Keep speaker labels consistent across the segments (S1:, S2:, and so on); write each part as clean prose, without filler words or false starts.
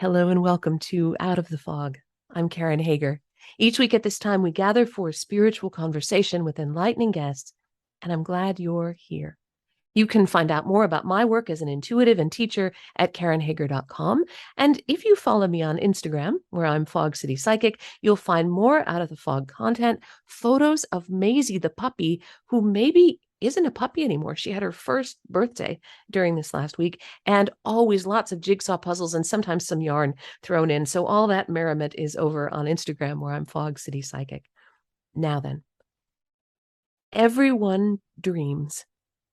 S1: Hello and welcome to Out of the Fog. I'm Karen Hager. Each week at this time, we gather for a spiritual conversation with enlightening guests, and I'm glad you're here. You can find out more about my work as an intuitive and teacher at KarenHager.com. And if you follow me on Instagram, where I'm Fog City Psychic, you'll find more Out of the Fog content, photos of Maisie the puppy, who maybe isn't a puppy anymore. She had her first birthday during this last week, and always lots of jigsaw puzzles and sometimes some yarn thrown in. So all that merriment is over on Instagram, where I'm Fog City Psychic. Now then, everyone dreams,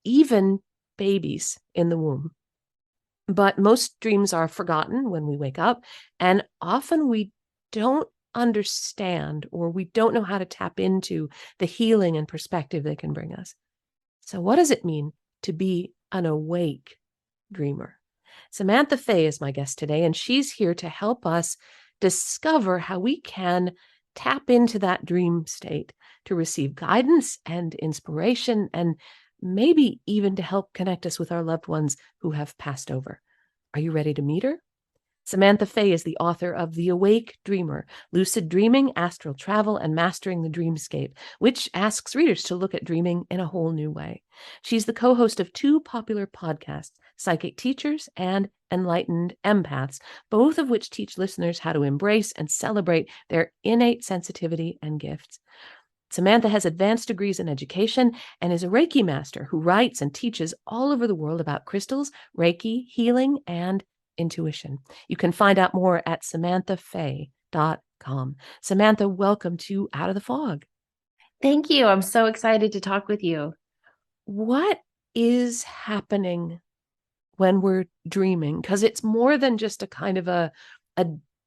S1: even babies in the womb. But most dreams are forgotten when we wake up, and often we don't understand, or we don't know how to tap into the healing and perspective they can bring us. So what does it mean to be an awake dreamer? Samantha Fey is my guest today, and she's here to help us discover how we can tap into that dream state to receive guidance and inspiration, and maybe even to help connect us with our loved ones who have passed over. Are you ready to meet her? Samantha Fey is the author of The Awake Dreamer, Lucid Dreaming, Astral Travel, and Mastering the Dreamscape, which asks readers to look at dreaming in a whole new way. She's the co-host of two popular podcasts, Psychic Teachers and Enlightened Empaths, both of which teach listeners how to embrace and celebrate their innate sensitivity and gifts. Samantha has advanced degrees in education and is a Reiki Master who writes and teaches all over the world about crystals, Reiki, healing, and intuition. You can find out more at samanthafey.com. Samantha, welcome to Out of the Fog.
S2: Thank you. I'm so excited to talk with you.
S1: What is happening when we're dreaming? Because it's more than just a kind of a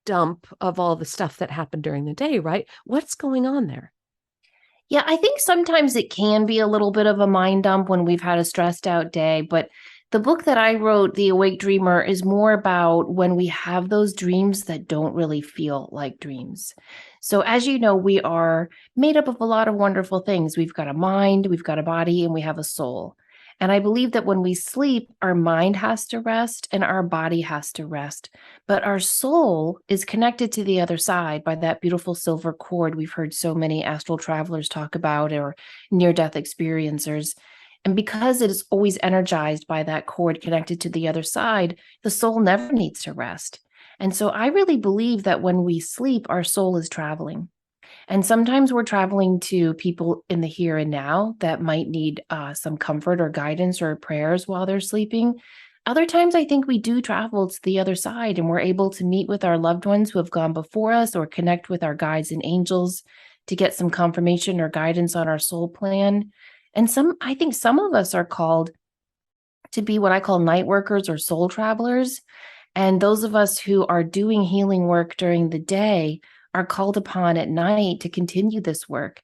S1: dump of all the stuff that happened during the day, right? What's going on there?
S2: Yeah, I think sometimes it can be a little bit of a mind dump when we've had a stressed out day, but the book that I wrote, The Awake Dreamer, is more about when we have those dreams that don't really feel like dreams. So as you know, we are made up of a lot of wonderful things. We've got a mind, we've got a body, and we have a soul. And I believe that when we sleep, our mind has to rest and our body has to rest. But our soul is connected to the other side by that beautiful silver cord we've heard so many astral travelers talk about, or near-death experiencers. And because it is always energized by that cord connected to the other side, the soul never needs to rest. And so I really believe that when we sleep, our soul is traveling. And sometimes we're traveling to people in the here and now that might need some comfort or guidance or prayers while they're sleeping. Other times, I think we do travel to the other side and we're able to meet with our loved ones who have gone before us or connect with our guides and angels to get some confirmation or guidance on our soul plan. And I think some of us are called to be what I call night workers or soul travelers. And those of us who are doing healing work during the day are called upon at night to continue this work.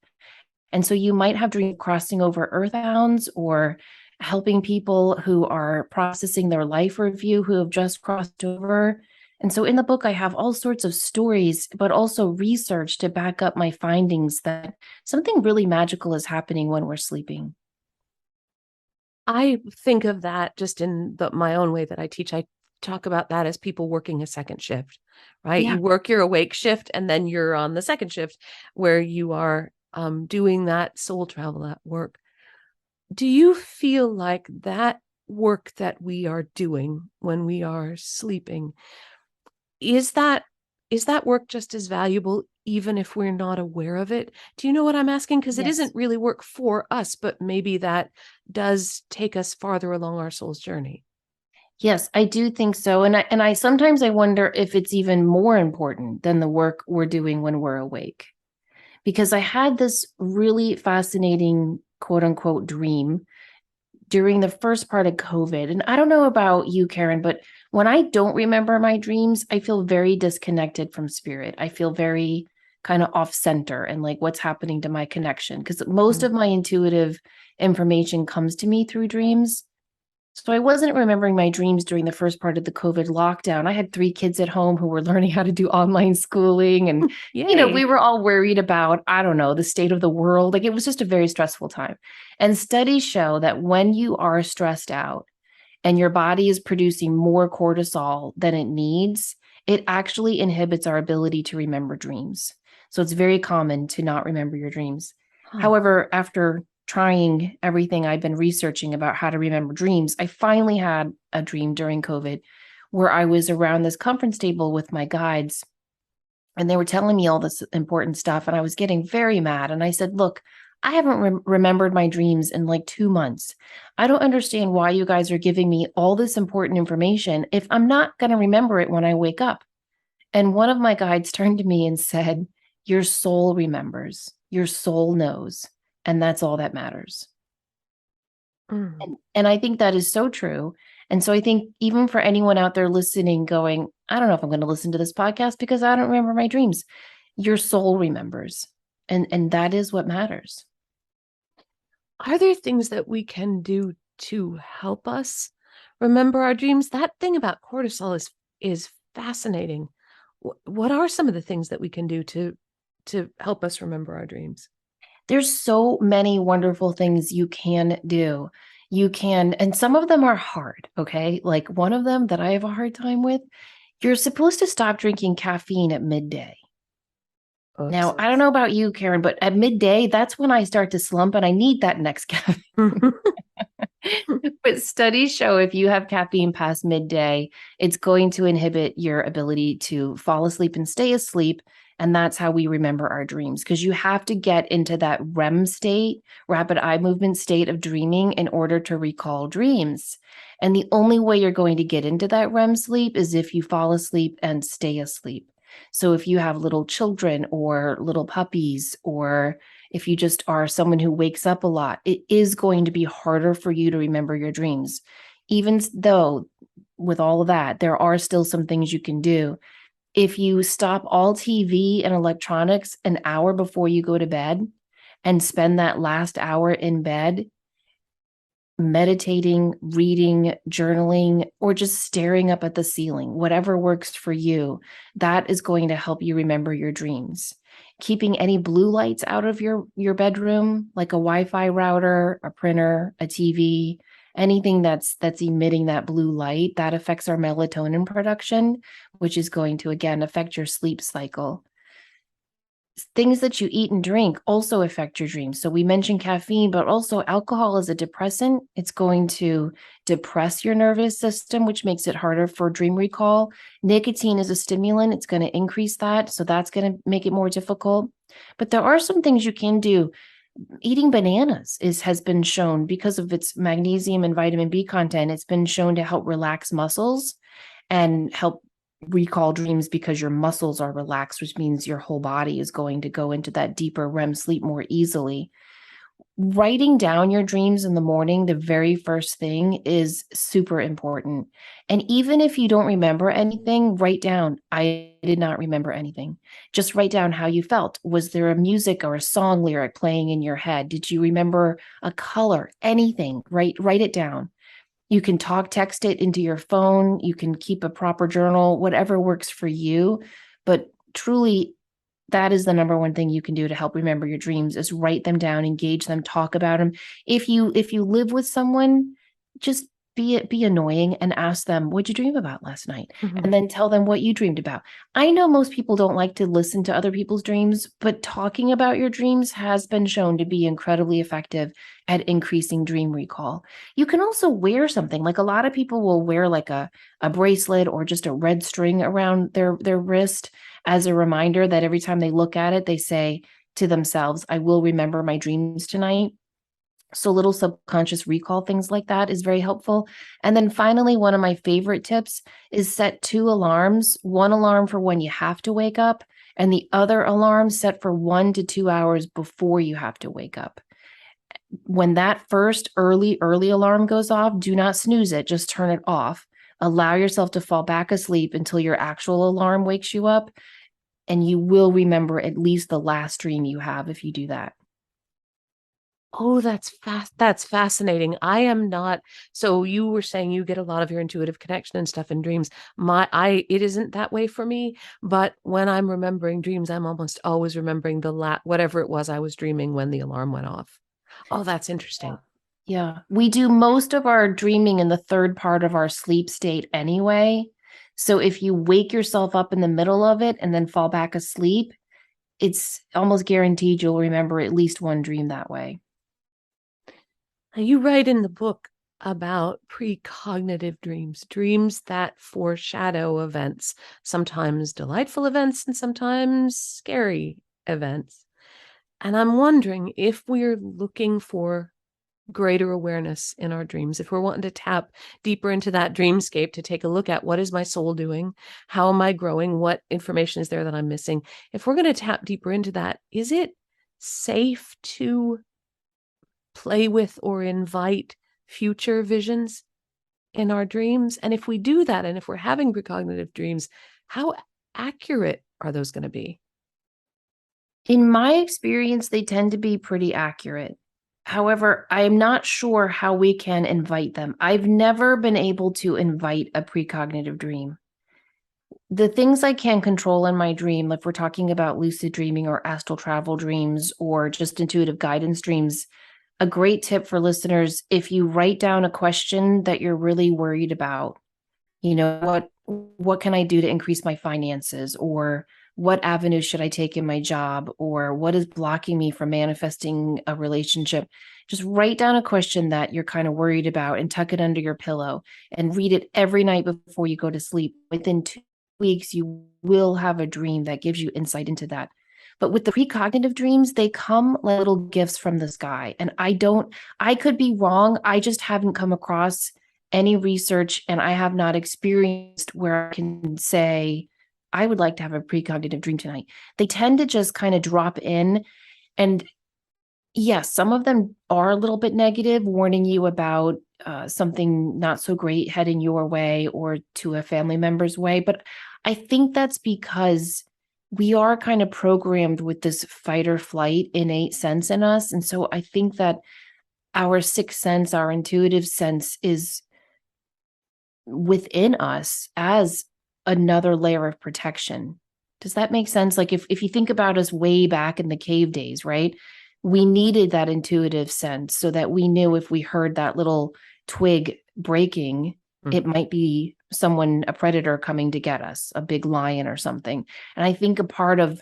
S2: And so you might have dreams crossing over earthbounds or helping people who are processing their life review who have just crossed over. And so in the book, I have all sorts of stories, but also research to back up my findings that something really magical is happening when we're sleeping.
S1: I think of that just in my own way that I teach. I talk about that as people working a second shift, right?
S2: Yeah.
S1: You work your awake shift and then you're on the second shift where you are doing that soul travel at work. Do you feel like that work that we are doing when we are sleeping, is that work just as valuable even if we're not aware of it? Do you know what I'm asking? Because it
S2: Yes.
S1: isn't really work for us, but maybe that does take us farther along our soul's journey.
S2: Yes, I do think so. And I sometimes I wonder if it's even more important than the work we're doing when we're awake. Because I had this really fascinating quote unquote dream during the first part of COVID. And I don't know about you, Karen, but when I don't remember my dreams, I feel very disconnected from spirit. I feel very kind of off center and like what's happening to my connection. Because most of my intuitive information comes to me through dreams. So I wasn't remembering my dreams during the first part of the COVID lockdown. I had 3 kids at home who were learning how to do online schooling. And, we were all worried about, I don't know, the state of the world. Like it was just a very stressful time. And studies show that when you are stressed out and your body is producing more cortisol than it needs, it actually inhibits our ability to remember dreams. So it's very common to not remember your dreams.
S1: Huh.
S2: However, after trying everything I've been researching about how to remember dreams, I finally had a dream during COVID where I was around this conference table with my guides and they were telling me all this important stuff. And I was getting very mad. And I said, look, I haven't remembered my dreams in like 2 months. I don't understand why you guys are giving me all this important information if I'm not going to remember it when I wake up. And one of my guides turned to me and said, your soul remembers, your soul knows, and that's all that matters.
S1: Mm.
S2: And I think that is so true. And so I think even for anyone out there listening, going, I don't know if I'm going to listen to this podcast because I don't remember my dreams. Your soul remembers. And that is what matters.
S1: Are there things that we can do to help us remember our dreams? That thing about cortisol is fascinating. What are some of the things that we can do to help us remember our dreams?
S2: There's so many wonderful things you can do. You can, and some of them are hard, okay? Like one of them that I have a hard time with, you're supposed to stop drinking caffeine at midday.
S1: Oops.
S2: Now, I don't know about you, Karen, but at midday, that's when I start to slump and I need that next caffeine. But studies show if you have caffeine past midday, it's going to inhibit your ability to fall asleep and stay asleep. And that's how we remember our dreams, because you have to get into that REM state, rapid eye movement state of dreaming, in order to recall dreams. And the only way you're going to get into that REM sleep is if you fall asleep and stay asleep. So if you have little children or little puppies, or if you just are someone who wakes up a lot, it is going to be harder for you to remember your dreams. Even though with all of that, there are still some things you can do. If you stop all TV and electronics an hour before you go to bed and spend that last hour in bed meditating, reading, journaling, or just staring up at the ceiling, whatever works for you, that is going to help you remember your dreams. Keeping any blue lights out of your bedroom, like a Wi-Fi router, a printer, a TV, anything that's emitting that blue light, that affects our melatonin production, which is going to, again, affect your sleep cycle. Things that you eat and drink also affect your dreams. So we mentioned caffeine, but also alcohol is a depressant. It's going to depress your nervous system, which makes it harder for dream recall. Nicotine is a stimulant. It's going to increase that. So that's going to make it more difficult. But there are some things you can do. Eating bananas has been shown, because of its magnesium and vitamin B content, it's been shown to help relax muscles and help recall dreams, because your muscles are relaxed, which means your whole body is going to go into that deeper REM sleep more easily. Writing down your dreams in the morning, the very first thing, is super important. And even if you don't remember anything, write down, I did not remember anything. Just write down how you felt. Was there a music or a song lyric playing in your head? Did you remember a color? Anything? Write it down. You can text it into your phone. You can keep a proper journal, whatever works for you. But truly, that is the number one thing you can do to help remember your dreams, is write them down, engage them, talk about them. If you live with someone, just be annoying and ask them, what'd you dream about last night?
S1: Mm-hmm.
S2: And then tell them what you dreamed about. I know most people don't like to listen to other people's dreams, but talking about your dreams has been shown to be incredibly effective at increasing dream recall. You can also wear something, like a lot of people will wear like a bracelet or just a red string around their wrist as a reminder that every time they look at it, they say to themselves, I will remember my dreams tonight. So little subconscious recall things like that is very helpful. And then finally, one of my favorite tips is set 2 alarms, one alarm for when you have to wake up, and the other alarm set for 1 to 2 hours before you have to wake up. When that first early alarm goes off, do not snooze it, just turn it off. Allow yourself to fall back asleep until your actual alarm wakes you up, and you will remember at least the last dream you have if you do that.
S1: Oh, that's fascinating. I am not. So you were saying you get a lot of your intuitive connection and stuff in dreams. It isn't that way for me, but when I'm remembering dreams, I'm almost always remembering whatever it was I was dreaming when the alarm went off. Oh, that's interesting.
S2: Yeah. We do most of our dreaming in the third part of our sleep state anyway. So if you wake yourself up in the middle of it and then fall back asleep, it's almost guaranteed you'll remember at least one dream that way.
S1: You write in the book about precognitive dreams, dreams that foreshadow events, sometimes delightful events and sometimes scary events. And I'm wondering if we're looking for greater awareness in our dreams, if we're wanting to tap deeper into that dreamscape to take a look at what is my soul doing, how am I growing, what information is there that I'm missing, if we're going to tap deeper into that, is it safe to play with or invite future visions in our dreams? And if we do that, and if we're having precognitive dreams, how accurate are those going to be?
S2: In my experience, they tend to be pretty accurate. However, I am not sure how we can invite them. I've never been able to invite a precognitive dream. The things I can control in my dream, if we're talking about lucid dreaming or astral travel dreams or just intuitive guidance dreams, a great tip for listeners, if you write down a question that you're really worried about, what can I do to increase my finances, or what avenue should I take in my job, or what is blocking me from manifesting a relationship? Just write down a question that you're kind of worried about and tuck it under your pillow and read it every night before you go to sleep. Within 2 weeks, you will have a dream that gives you insight into that. But with the precognitive dreams, they come like little gifts from the sky. And I could be wrong. I just haven't come across any research, and I have not experienced where I can say, I would like to have a precognitive dream tonight. They tend to just kind of drop in. And yes, some of them are a little bit negative, warning you about something not so great heading your way or to a family member's way. But I think that's because we are kind of programmed with this fight or flight innate sense in us. And so I think that our sixth sense, our intuitive sense, is within us as another layer of protection. Does that make sense? Like if you think about us way back in the cave days, right? We needed that intuitive sense so that we knew if we heard that little twig breaking, it might be someone, a predator coming to get us, a big lion or something. And I think a part of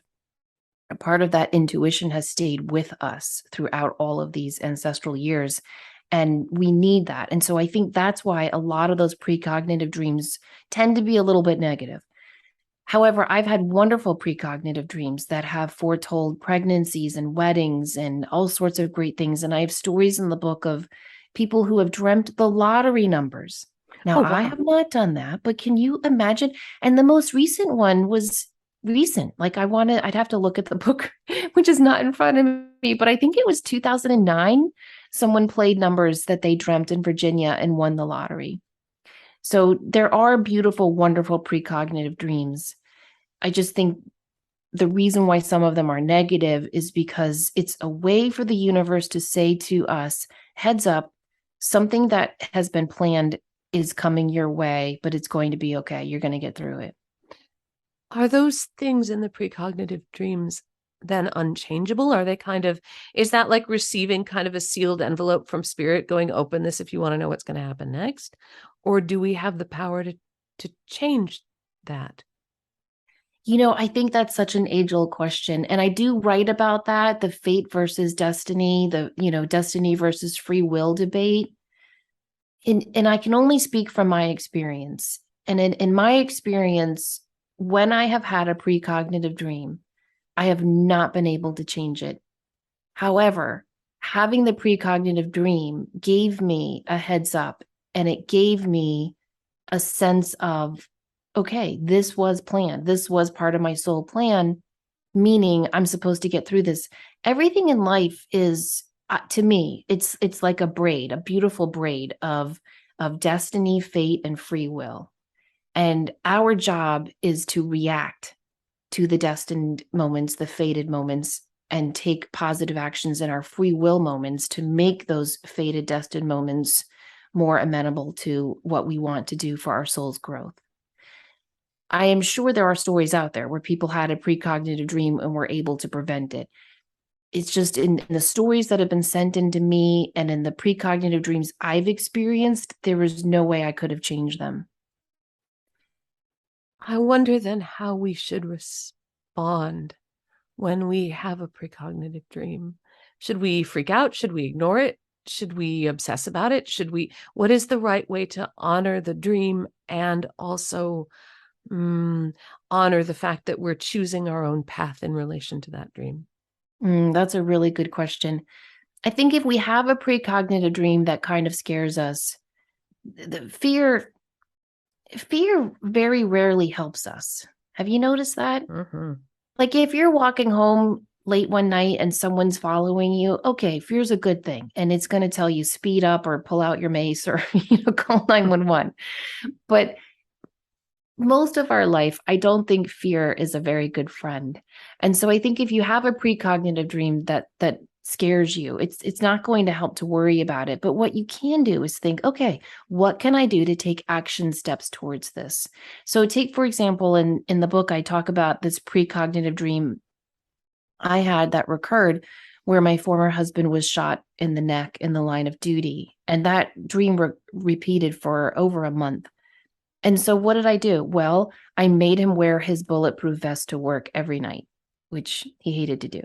S2: that intuition has stayed with us throughout all of these ancestral years. And we need that. And so I think that's why a lot of those precognitive dreams tend to be a little bit negative. However, I've had wonderful precognitive dreams that have foretold pregnancies and weddings and all sorts of great things. And I have stories in the book of people who have dreamt the lottery numbers. Now,
S1: Oh, wow.
S2: I have not done that, but can you imagine? And the most recent one was recent. Like I'd have to look at the book, which is not in front of me, but I think it was 2009. Someone played numbers that they dreamt in Virginia and won the lottery. So there are beautiful, wonderful precognitive dreams. I just think the reason why some of them are negative is because it's a way for the universe to say to us, heads up, something that has been planned is coming your way, but it's going to be okay. You're going to get through it.
S1: Are those things in the precognitive dreams then unchangeable? Are they is that like receiving kind of a sealed envelope from spirit going, open this if you want to know what's going to happen next? Or do we have the power to change that?
S2: I think that's such an age-old question. And I do write about that, the fate versus destiny, destiny versus free will debate. And I can only speak from my experience. And in my experience, when I have had a precognitive dream, I have not been able to change it. However, having the precognitive dream gave me a heads up, and it gave me a sense of, okay, this was planned. This was part of my soul plan, meaning I'm supposed to get through this. Everything in life is, to me, it's like a braid, a beautiful braid of destiny, fate, and free will. And our job is to react to the destined moments, the fated moments, and take positive actions in our free will moments to make those fated, destined moments more amenable to what we want to do for our soul's growth. I am sure there are stories out there where people had a precognitive dream and were able to prevent it. It's just in the stories that have been sent into me and in the precognitive dreams I've experienced, there was no way I could have changed them.
S1: I wonder then how we should respond when we have a precognitive dream. Should we freak out? Should we ignore it? Should we obsess about it? What is the right way to honor the dream and also honor the fact that we're choosing our own path in relation to that dream?
S2: That's a really good question. I think if we have a precognitive dream that kind of scares us, the fear very rarely helps us. Have you noticed that?
S1: Mm-hmm.
S2: Like if you're walking home late one night and someone's following you, okay, fear's a good thing. And it's going to tell you speed up or pull out your mace or, call 911. But most of our life, I don't think fear is a very good friend. And so I think if you have a precognitive dream that scares you, it's not going to help to worry about it. But what you can do is think, okay, what can I do to take action steps towards this? So take, for example, in the book, I talk about this precognitive dream I had that recurred where my former husband was shot in the neck in the line of duty. And that dream repeated for over a month. And so what did I do? Well, I made him wear his bulletproof vest to work every night, which he hated to do.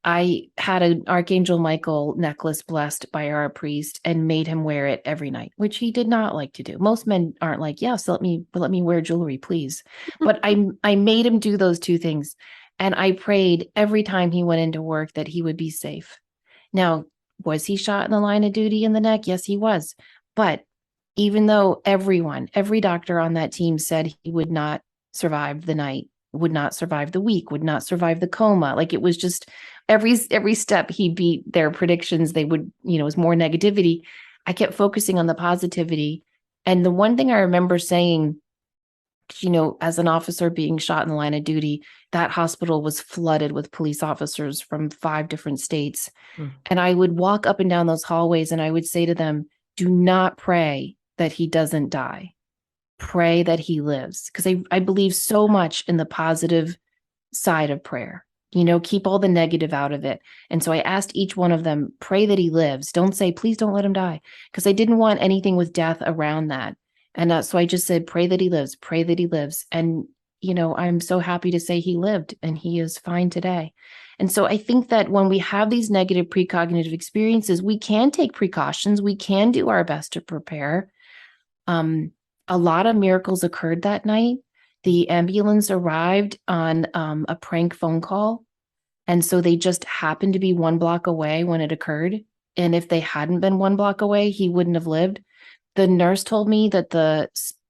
S2: I had an Archangel Michael necklace blessed by our priest and made him wear it every night, which he did not like to do. Most men aren't like, yes, let me wear jewelry, please. But I made him do those two things. And I prayed every time he went into work that he would be safe. Now, was he shot in the line of duty in the neck? Yes, he was. But even though every doctor on that team said he would not survive the night, would not survive the week, would not survive the coma. Like it was just every step he beat their predictions. They would, it was more negativity. I kept focusing on the positivity. And the one thing I remember saying, as an officer being shot in the line of duty, that hospital was flooded with police officers from 5 different states. And I would walk up and down those hallways and I would say to them, do not pray that he doesn't die. Pray that he lives. Because I believe so much in the positive side of prayer. Keep all the negative out of it. And so I asked each one of them, pray that he lives. Don't say, please don't let him die. Because I didn't want anything with death around that. And so I just said, pray that he lives, pray that he lives. And, I'm so happy to say he lived and he is fine today. And so I think that when we have these negative precognitive experiences, we can take precautions. We can do our best to prepare. A lot of miracles occurred that night. The ambulance arrived on a prank phone call. And so they just happened to be 1 block away when it occurred. And if they hadn't been 1 block away, he wouldn't have lived. The nurse told me that the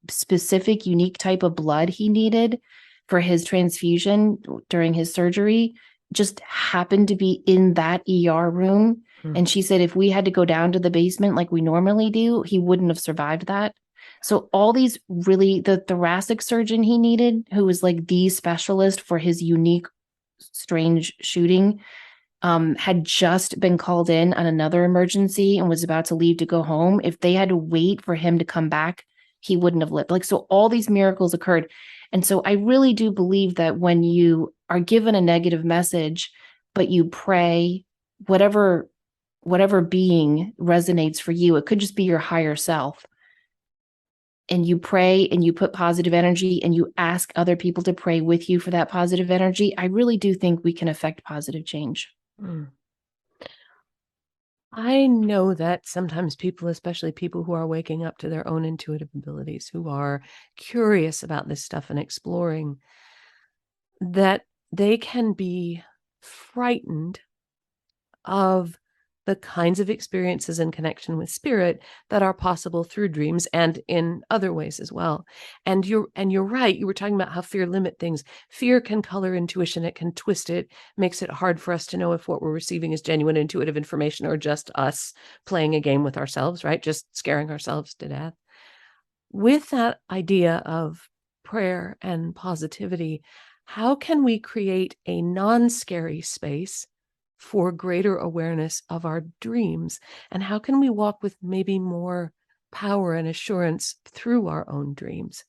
S2: specific unique type of blood he needed for his transfusion during his surgery just happened to be in that ER room. And she said, if we had to go down to the basement like we normally do, he wouldn't have survived that. So all these the thoracic surgeon he needed, who was like the specialist for his unique, strange shooting, had just been called in on another emergency and was about to leave to go home. If they had to wait for him to come back, he wouldn't have lived. So all these miracles occurred. And so I really do believe that when you are given a negative message, but you pray, whatever being resonates for you, it could just be your higher self. And you pray and you put positive energy and you ask other people to pray with you for that positive energy, I really do think we can affect positive change.
S1: I know that sometimes people, especially people who are waking up to their own intuitive abilities, who are curious about this stuff and exploring, that they can be frightened of the kinds of experiences in connection with spirit that are possible through dreams and in other ways as well. And you're right. You were talking about how fear limit things. Fear can color intuition. It can twist it, makes it hard for us to know if what we're receiving is genuine intuitive information or just us playing a game with ourselves, right? Just scaring ourselves to death. With that idea of prayer and positivity, how can we create a non-scary space for greater awareness of our dreams? And how can we walk with maybe more power and assurance through our own dreams?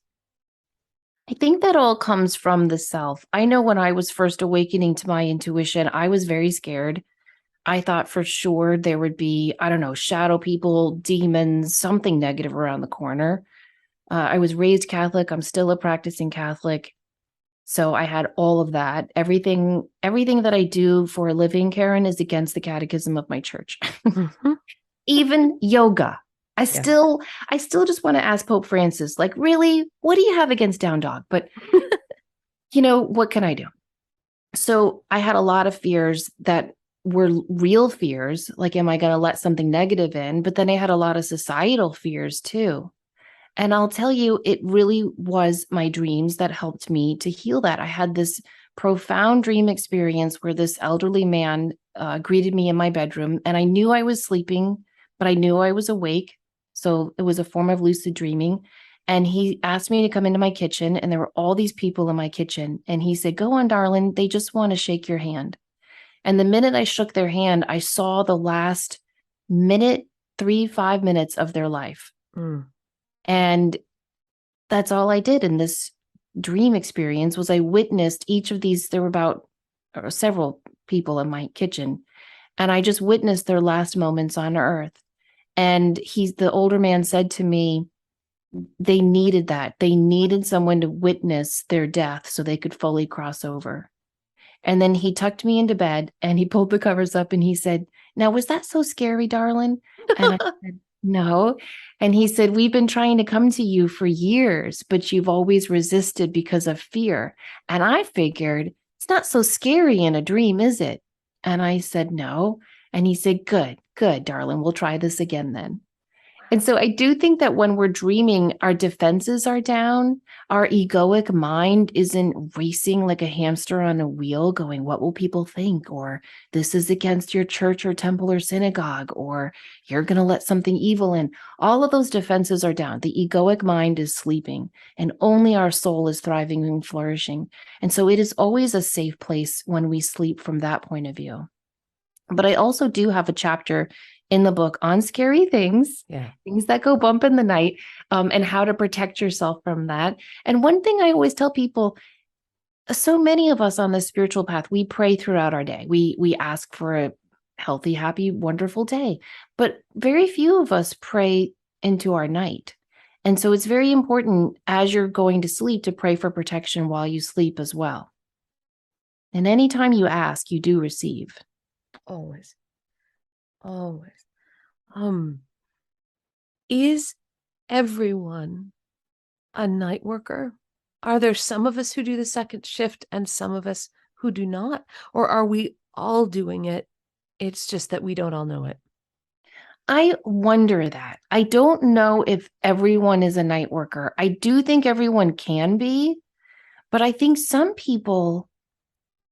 S2: I think that all comes from the self. I know when I was first awakening to my intuition, I was very scared. I thought for sure there would be, shadow people, demons, something negative around the corner. I was raised Catholic. I'm still a practicing Catholic. So I had all of that. Everything that I do for a living, Karen, is against the catechism of my church.
S1: Mhm.
S2: Even yoga. I
S1: Yeah.
S2: still just want to ask Pope Francis, like, really, what do you have against down dog? But what can I do? So I had a lot of fears that were real fears, like, am I going to let something negative in? But then I had a lot of societal fears too. And I'll tell you, it really was my dreams that helped me to heal that. I had this profound dream experience where this elderly man greeted me in my bedroom, and I knew I was sleeping, but I knew I was awake. So it was a form of lucid dreaming. And he asked me to come into my kitchen, and there were all these people in my kitchen. And he said, "Go on, darling. They just want to shake your hand." And the minute I shook their hand, I saw the last minute, 5 minutes of their life.
S1: Mm.
S2: And that's all I did in this dream experience was I witnessed each of these. There were about several people in my kitchen, and I just witnessed their last moments on earth. And the older man said to me, they needed that. They needed someone to witness their death so they could fully cross over. And then he tucked me into bed and he pulled the covers up and he said, "Now, was that so scary, darling?" And I said, "No." And he said, "We've been trying to come to you for years, but you've always resisted because of fear." And I figured, it's not so scary in a dream, is it? And I said, "No." And he said, "Good, good, darling. We'll try this again then." And so I do think that when we're dreaming, our defenses are down. Our egoic mind isn't racing like a hamster on a wheel going, "What will people think?" Or "This is against your church or temple or synagogue," or "You're going to let something evil in." All of those defenses are down. The egoic mind is sleeping, and only our soul is thriving and flourishing. And so it is always a safe place when we sleep from that point of view. But I also do have a chapter in the book on scary things, things that go bump in the night, and how to protect yourself from that. And one thing I always tell people, so many of us on the spiritual path, we pray throughout our day. We ask for a healthy, happy, wonderful day. But very few of us pray into our night. And so it's very important as you're going to sleep to pray for protection while you sleep as well. And anytime you ask, you do receive.
S1: Always. Always. Is everyone a night worker? Are there some of us who do the second shift and some of us who do not? Or are we all doing it? It's just that we don't all know it.
S2: I wonder that. I don't know if everyone is a night worker. I do think everyone can be, but I think some people,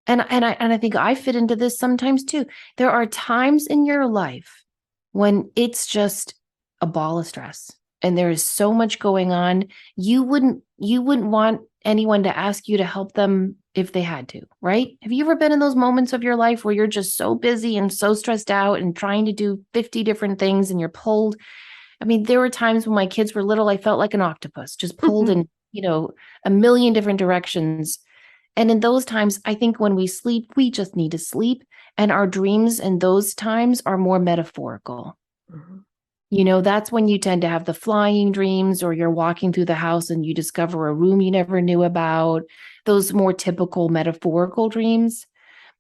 S2: and I think I fit into this sometimes too. There are times in your life when it's just a ball of stress and there is so much going on. You wouldn't want anyone to ask you to help them if they had to, right? Have you ever been in those moments of your life where you're just so busy and so stressed out and trying to do 50 different things and you're pulled? I mean, there were times when my kids were little, I felt like an octopus, just pulled in, a million different directions. And in those times, I think when we sleep, we just need to sleep. And our dreams in those times are more metaphorical.
S1: Mm-hmm.
S2: That's when you tend to have the flying dreams, or you're walking through the house and you discover a room you never knew about, those more typical metaphorical dreams.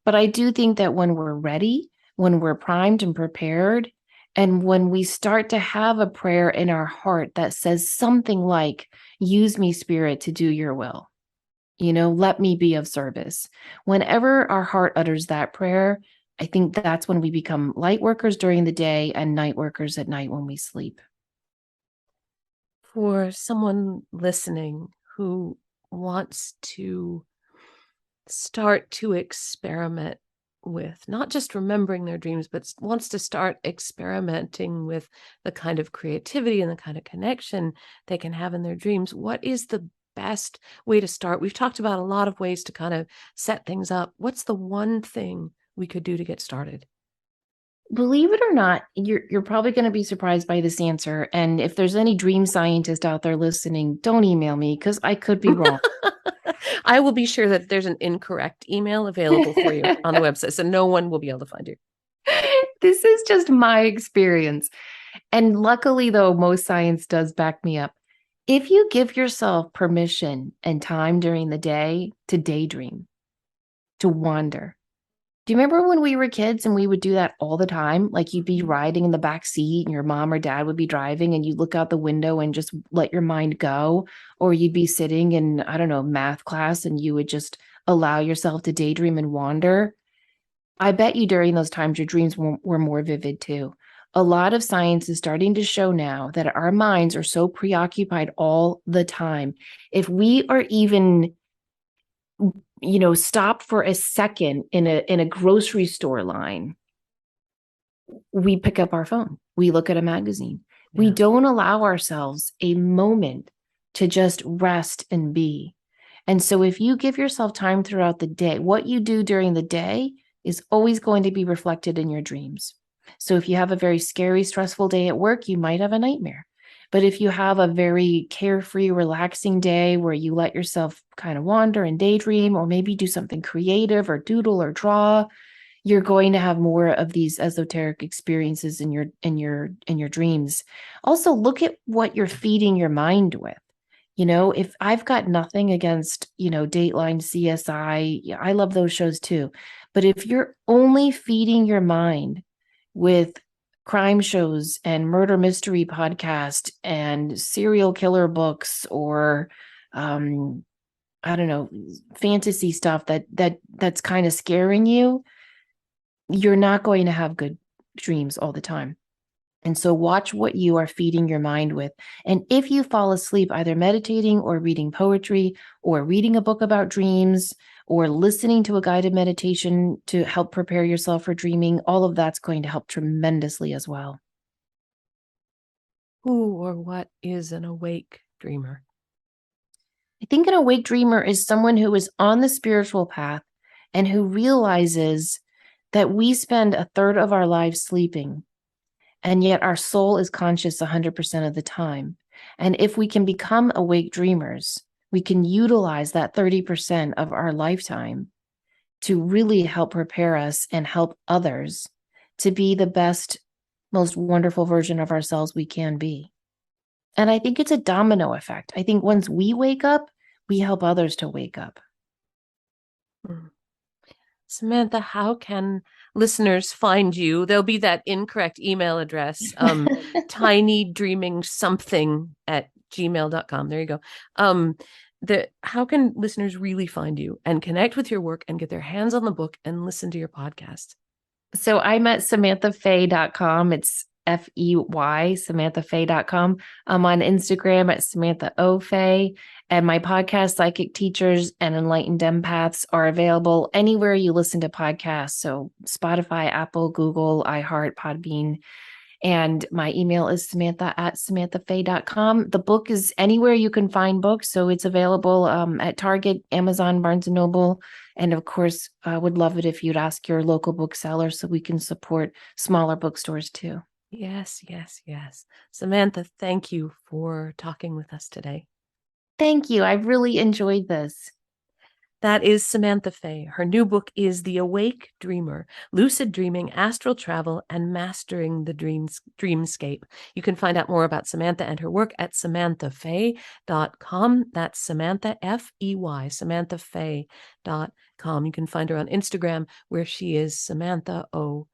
S2: But I do think that when we're ready, when we're primed and prepared, and when we start to have a prayer in our heart that says something like, "Use me, Spirit, to do your will. Let me be of service." Whenever our heart utters that prayer, I think that's when we become light workers during the day and night workers at night when we sleep.
S1: For someone listening who wants to start to experiment with not just remembering their dreams, but wants to start experimenting with the kind of creativity and the kind of connection they can have in their dreams, what is the best way to start? We've talked about a lot of ways to kind of set things up. What's the one thing we could do to get started?
S2: Believe it or not, you're probably going to be surprised by this answer. And if there's any dream scientist out there listening, don't email me because I could be wrong.
S1: I will be sure that there's an incorrect email available for you on the website, so no one will be able to find you.
S2: This is just my experience. And luckily, though, most science does back me up. If you give yourself permission and time during the day to daydream, to wander. Do you remember when we were kids and we would do that all the time? Like you'd be riding in the back seat and your mom or dad would be driving and you'd look out the window and just let your mind go. Or you'd be sitting in, I don't know, math class and you would just allow yourself to daydream and wander. I bet you during those times your dreams were more vivid too. A lot of science is starting to show now that our minds are so preoccupied all the time. If we are even stop for a second in a grocery store line, we pick up our phone, we look at a magazine. Yeah. We don't allow ourselves a moment to just rest and be. And so if you give yourself time throughout the day, what you do during the day is always going to be reflected in your dreams. So if you have a very scary, stressful day at work, you might have a nightmare. But if you have a very carefree, relaxing day where you let yourself kind of wander and daydream, or maybe do something creative or doodle or draw, you're going to have more of these esoteric experiences in your dreams. Also, look at what you're feeding your mind with. If I've got nothing against, Dateline, CSI, I love those shows too. But if you're only feeding your mind with crime shows and murder mystery podcast and serial killer books, or I don't know, fantasy stuff that's kind of scaring you, you're not going to have good dreams all the time. And so watch what you are feeding your mind with. And if you fall asleep either meditating or reading poetry or reading a book about dreams or listening to a guided meditation to help prepare yourself for dreaming, all of that's going to help tremendously as well.
S1: Who or what is an awake dreamer?
S2: I think an awake dreamer is someone who is on the spiritual path and who realizes that we spend a third of our lives sleeping, and yet our soul is conscious 100% of the time. And if we can become awake dreamers, we can utilize that 30% of our lifetime to really help prepare us and help others to be the best, most wonderful version of ourselves we can be. And I think it's a domino effect. I think once we wake up, we help others to wake up.
S1: Samantha, how can listeners find you? There'll be that incorrect email address, tinydreamingsomething@gmail.com. There you go. How can listeners really find you and connect with your work and get their hands on the book and listen to your podcast?
S2: So I'm at samanthafey.com. It's Fey, samanthafey.com. I'm on Instagram at Samantha O. Fey. And my podcast, Psychic Teachers and Enlightened Empaths, are available anywhere you listen to podcasts. So Spotify, Apple, Google, iHeart, Podbean. And my email is samantha@samanthafey.com. The book is anywhere you can find books. So it's available at Target, Amazon, Barnes & Noble. And of course, I would love it if you'd ask your local bookseller so we can support smaller bookstores too.
S1: Yes, yes, yes. Samantha, thank you for talking with us today.
S2: Thank you. I really enjoyed this.
S1: That is Samantha Fey. Her new book is The Awake Dreamer, Lucid Dreaming, Astral Travel, and Mastering the Dreamscape. You can find out more about Samantha and her work at samanthafey.com. That's Samantha, F-E-Y, samanthafey.com. You can find her on Instagram, where she is Samantha O.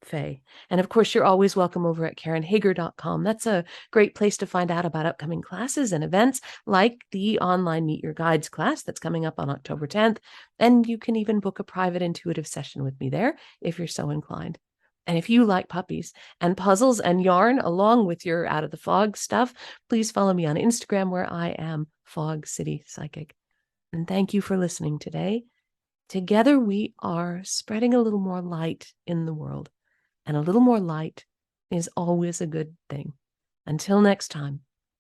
S1: Fey. And of course, you're always welcome over at KarenHager.com. That's a great place to find out about upcoming classes and events like the online Meet Your Guides class that's coming up on October 10th. And you can even book a private intuitive session with me there if you're so inclined. And if you like puppies and puzzles and yarn along with your Out of the Fog stuff, please follow me on Instagram, where I am Fog City Psychic. And thank you for listening today. Together we are spreading a little more light in the world. And a little more light is always a good thing. Until next time,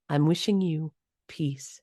S1: I'm wishing you peace.